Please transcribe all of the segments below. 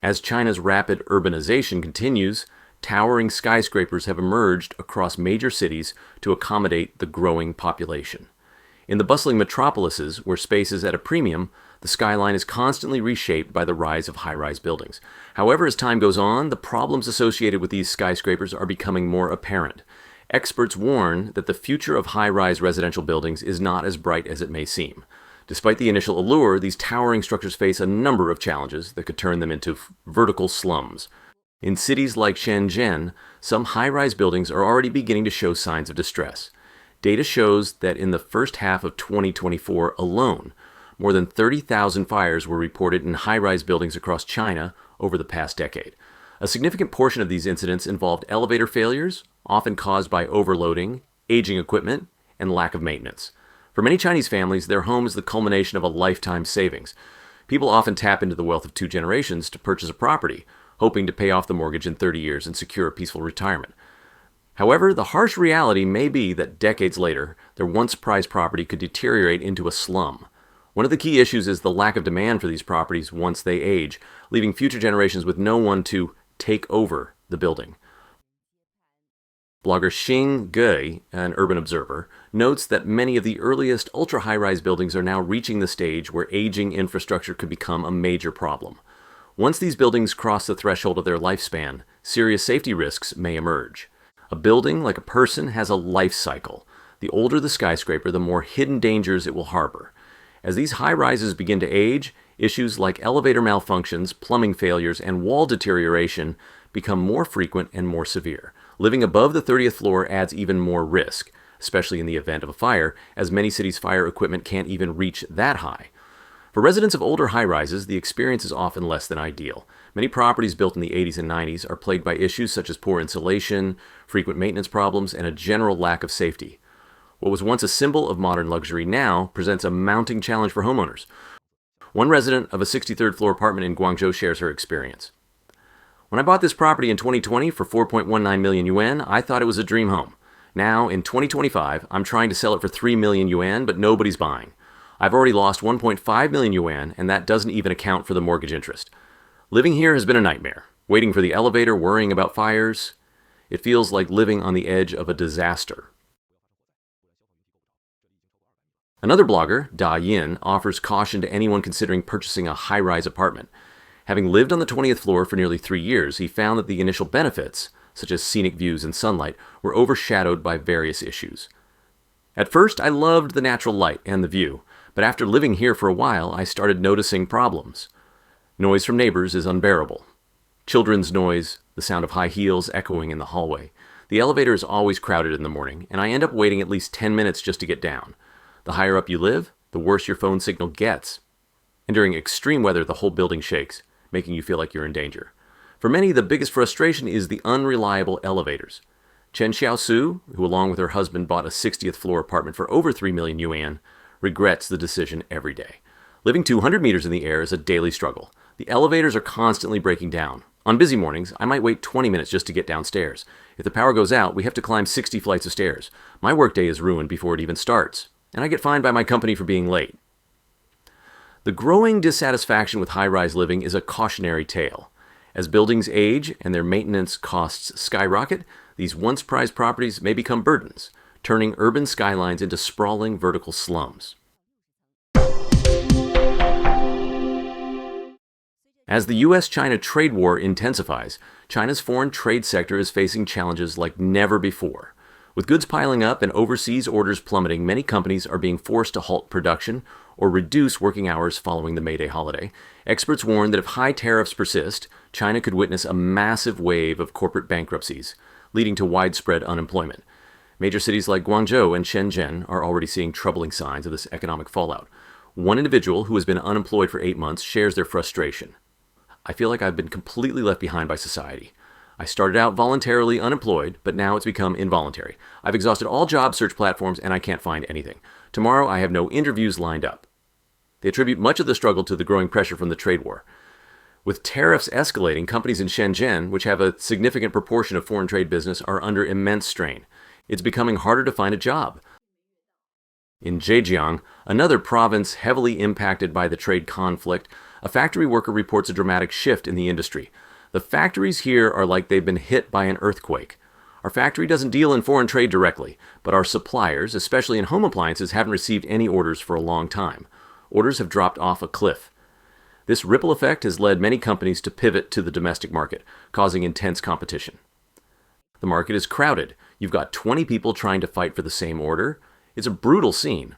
As China's rapid urbanization continues, towering skyscrapers have emerged across major cities to accommodate the growing population. In the bustling metropolises, where space is at a premium, the skyline is constantly reshaped by the rise of high-rise buildings. However, as time goes on, the problems associated with these skyscrapers are becoming more apparent. Experts warn that the future of high-rise residential buildings is not as bright as it may seem. Despite the initial allure, these towering structures face a number of challenges that could turn them into vertical slums. In cities like Shenzhen, some high-rise buildings are already beginning to show signs of distress. Data shows that in the first half of 2024 alone, more than 30,000 fires were reported in high-rise buildings across China over the past decade. A significant portion of these incidents involved elevator failures, often caused by overloading, aging equipment, and lack of maintenance. For many Chinese families, their home is the culmination of a lifetime savings. People often tap into the wealth of 2 generations to purchase a property, hoping to pay off the mortgage in 30 years and secure a peaceful retirement. However, the harsh reality may be that decades later, their once prized property could deteriorate into a slum. One of the key issues is the lack of demand for these properties once they age, leaving future generations with no one to take over the building. Blogger Xing Gui, an urban observer, notes that many of the earliest ultra-high-rise buildings are now reaching the stage where aging infrastructure could become a major problem. Once these buildings cross the threshold of their lifespan, serious safety risks may emerge. A building, like a person, has a life cycle. The older the skyscraper, the more hidden dangers it will harbor. As these high-rises begin to age, issues like elevator malfunctions, plumbing failures, and wall deterioration become more frequent and more severe. Living above the 30th floor adds even more risk, especially in the event of a fire, as many cities' fire equipment can't even reach that high. For residents of older high-rises, the experience is often less than ideal. Many properties built in the 80s and 90s are plagued by issues such as poor insulation, frequent maintenance problems, and a general lack of safety. What was once a symbol of modern luxury now presents a mounting challenge for homeowners. One resident of a 63rd floor apartment in Guangzhou shares her experience. When I bought this property in 2020 for 4.19 million yuan, I thought it was a dream home. Now, in 2025, I'm trying to sell it for 3 million yuan, but nobody's buying. I've already lost 1.5 million yuan, and that doesn't even account for the mortgage interest. Living here has been a nightmare. Waiting for the elevator, worrying about fires. It feels like living on the edge of a disaster. Another blogger, Da Yin, offers caution to anyone considering purchasing a high-rise apartment. Having lived on the 20th floor for nearly 3 years, he found that the initial benefits, such as scenic views and sunlight, were overshadowed by various issues. At first, I loved the natural light and the view, but after living here for a while, I started noticing problems. Noise from neighbors is unbearable. Children's noise, the sound of high heels echoing in the hallway. The elevator is always crowded in the morning, and I end up waiting at least 10 minutes just to get down. The higher up you live, the worse your phone signal gets. And during extreme weather, the whole building shakes, making you feel like you're in danger. For many, the biggest frustration is the unreliable elevators. Chen Xiaosu, who along with her husband bought a 60th floor apartment for over 3 million yuan, regrets the decision every day. Living 200 meters in the air is a daily struggle. The elevators are constantly breaking down. On busy mornings, I might wait 20 minutes just to get downstairs. If the power goes out, we have to climb 60 flights of stairs. My workday is ruined before it even starts, and I get fined by my company for being late. The growing dissatisfaction with high-rise living is a cautionary tale. As buildings age and their maintenance costs skyrocket, these once prized properties may become burdens, turning urban skylines into sprawling vertical slums. As the US-China trade war intensifies, China's foreign trade sector is facing challenges like never before. With goods piling up and overseas orders plummeting, many companies are being forced to halt production or reduce working hours following the May Day holiday. Experts warn that if high tariffs persist, China could witness a massive wave of corporate bankruptcies, leading to widespread unemployment. Major cities like Guangzhou and Shenzhen are already seeing troubling signs of this economic fallout. One individual who has been unemployed for 8 months shares their frustration. I feel like I've been completely left behind by society. I started out voluntarily unemployed, but now it's become involuntary. I've exhausted all job search platforms and I can't find anything. Tomorrow I have no interviews lined up. They attribute much of the struggle to the growing pressure from the trade war. With tariffs escalating, companies in Shenzhen, which have a significant proportion of foreign trade business, are under immense strain. It's becoming harder to find a job. In Zhejiang, another province heavily impacted by the trade conflict, A factory worker reports a dramatic shift in the industry. The factories here are like they've been hit by an earthquake. Our factory doesn't deal in foreign trade directly, but our suppliers, especially in home appliances, haven't received any orders for a long time. Orders have dropped off a cliff. This ripple effect has led many companies to pivot to the domestic market, causing intense competition. The market is crowded. You've got 20 people trying to fight for the same order. It's a brutal scene.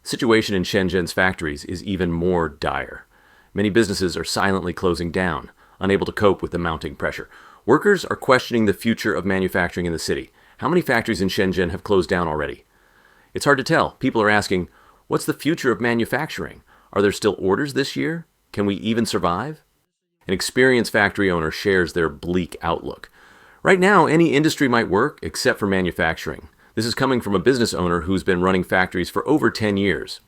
The situation in Shenzhen's factories is even more dire. Many businesses are silently closing down, unable to cope with the mounting pressure. Workers are questioning the future of manufacturing in the city. How many factories in Shenzhen have closed down already? It's hard to tell. People are asking, what's the future of manufacturing? Are there still orders this year? Can we even survive? An experienced factory owner shares their bleak outlook. Right now, any industry might work except for manufacturing. This is coming from a business owner who's been running factories for over 10 years.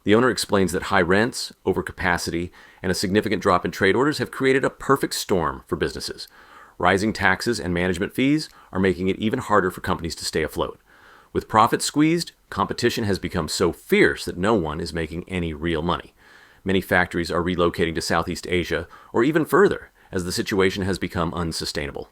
The owner explains that high rents, overcapacity, and a significant drop in trade orders have created a perfect storm for businesses. Rising taxes and management fees are making it even harder for companies to stay afloat. With profits squeezed, competition has become so fierce that no one is making any real money. Many factories are relocating to Southeast Asia or even further as the situation has become unsustainable.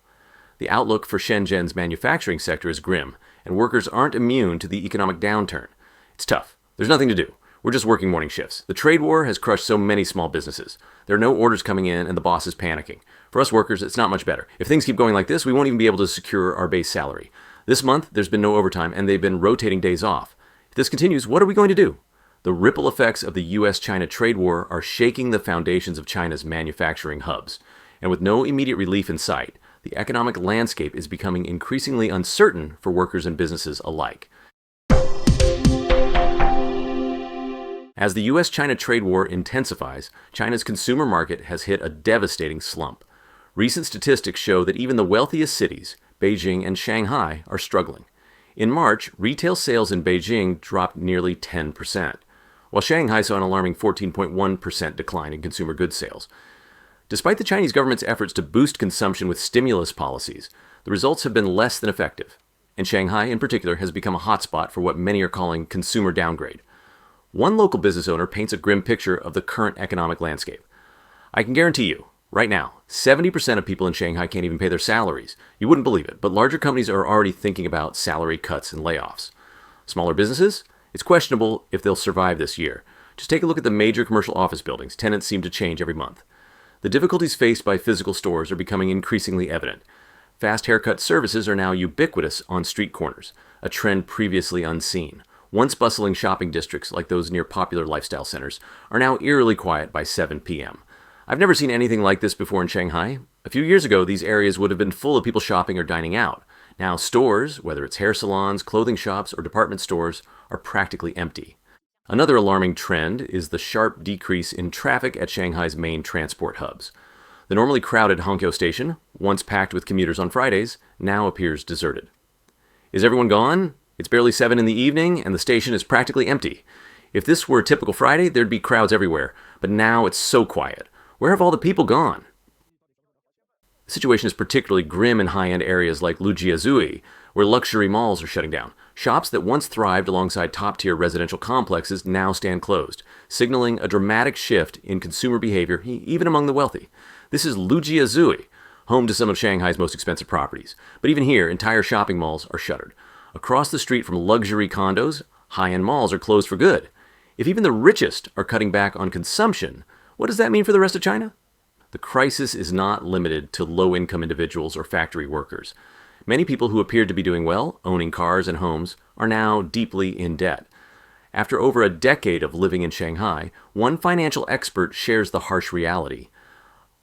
The outlook for Shenzhen's manufacturing sector is grim, and workers aren't immune to the economic downturn. It's tough. There's nothing to do. We're just working morning shifts. The trade war has crushed so many small businesses. There are no orders coming in and the boss is panicking. For us workers, it's not much better. If things keep going like this, we won't even be able to secure our base salary. This month, there's been no overtime and they've been rotating days off. If this continues, what are we going to do? The ripple effects of the US-China trade war are shaking the foundations of China's manufacturing hubs. And with no immediate relief in sight, the economic landscape is becoming increasingly uncertain for workers and businesses alike. As the US-China trade war intensifies, China's consumer market has hit a devastating slump. Recent statistics show that even the wealthiest cities, Beijing and Shanghai, are struggling. In March, retail sales in Beijing dropped nearly 10%, while Shanghai saw an alarming 14.1% decline in consumer goods sales. Despite the Chinese government's efforts to boost consumption with stimulus policies, the results have been less than effective, and Shanghai in particular has become a hotspot for what many are calling consumer downgrade. One local business owner paints a grim picture of the current economic landscape. I can guarantee you, right now, 70% of people in Shanghai can't even pay their salaries. You wouldn't believe it, but larger companies are already thinking about salary cuts and layoffs. Smaller businesses? It's questionable if they'll survive this year. Just take a look at the major commercial office buildings. Tenants seem to change every month. The difficulties faced by physical stores are becoming increasingly evident. Fast haircut services are now ubiquitous on street corners, a trend previously unseen. Once bustling shopping districts like those near popular lifestyle centers are now eerily quiet by 7 p.m. I've never seen anything like this before in Shanghai. A few years ago, these areas would have been full of people shopping or dining out. Now stores, whether it's hair salons, clothing shops, or department stores, are practically empty. Another alarming trend is the sharp decrease in traffic at Shanghai's main transport hubs. The normally crowded Hongqiao station, once packed with commuters on Fridays, now appears deserted. Is everyone gone? It's barely 7 in the evening, and the station is practically empty. If this were a typical Friday, there'd be crowds everywhere, but now it's so quiet. Where have all the people gone? The situation is particularly grim in high-end areas like Lujiazui, where luxury malls are shutting down. Shops that once thrived alongside top-tier residential complexes now stand closed, signaling a dramatic shift in consumer behavior even among the wealthy. This is Lujiazui, home to some of Shanghai's most expensive properties. But even here, entire shopping malls are shuttered. Across the street from luxury condos, high-end malls are closed for good. If even the richest are cutting back on consumption, what does that mean for the rest of China? The crisis is not limited to low-income individuals or factory workers. Many people who appeared to be doing well, owning cars and homes, are now deeply in debt. After over a decade of living in Shanghai, one financial expert shares the harsh reality.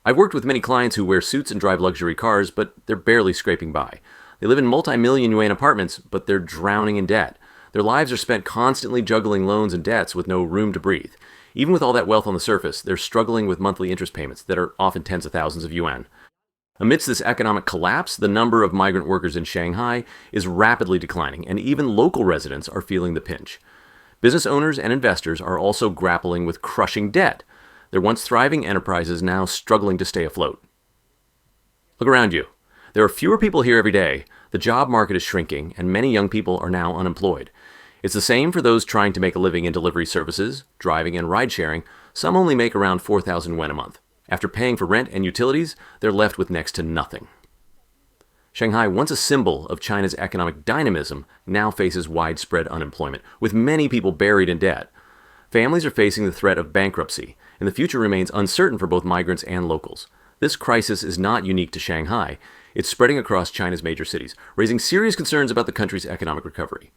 I've worked with many clients who wear suits and drive luxury cars, but they're barely scraping by. They live in multi-million yuan apartments, but they're drowning in debt. Their lives are spent constantly juggling loans and debts with no room to breathe. Even with all that wealth on the surface, they're struggling with monthly interest payments that are often tens of thousands of yuan. Amidst this economic collapse, the number of migrant workers in Shanghai is rapidly declining, and even local residents are feeling the pinch. Business owners and investors are also grappling with crushing debt. Their once thriving enterprises now struggling to stay afloat. Look around you. There are fewer people here every day, the job market is shrinking, and many young people are now unemployed. It's the same for those trying to make a living in delivery services, driving, and ride-sharing, Some only make around 4,000 yuan a month. After paying for rent and utilities, they're left with next to nothing. Shanghai, once a symbol of China's economic dynamism, now faces widespread unemployment, with many people buried in debt. Families are facing the threat of bankruptcy, and the future remains uncertain for both migrants and locals. This crisis is not unique to Shanghai. It's spreading across China's major cities, raising serious concerns about the country's economic recovery.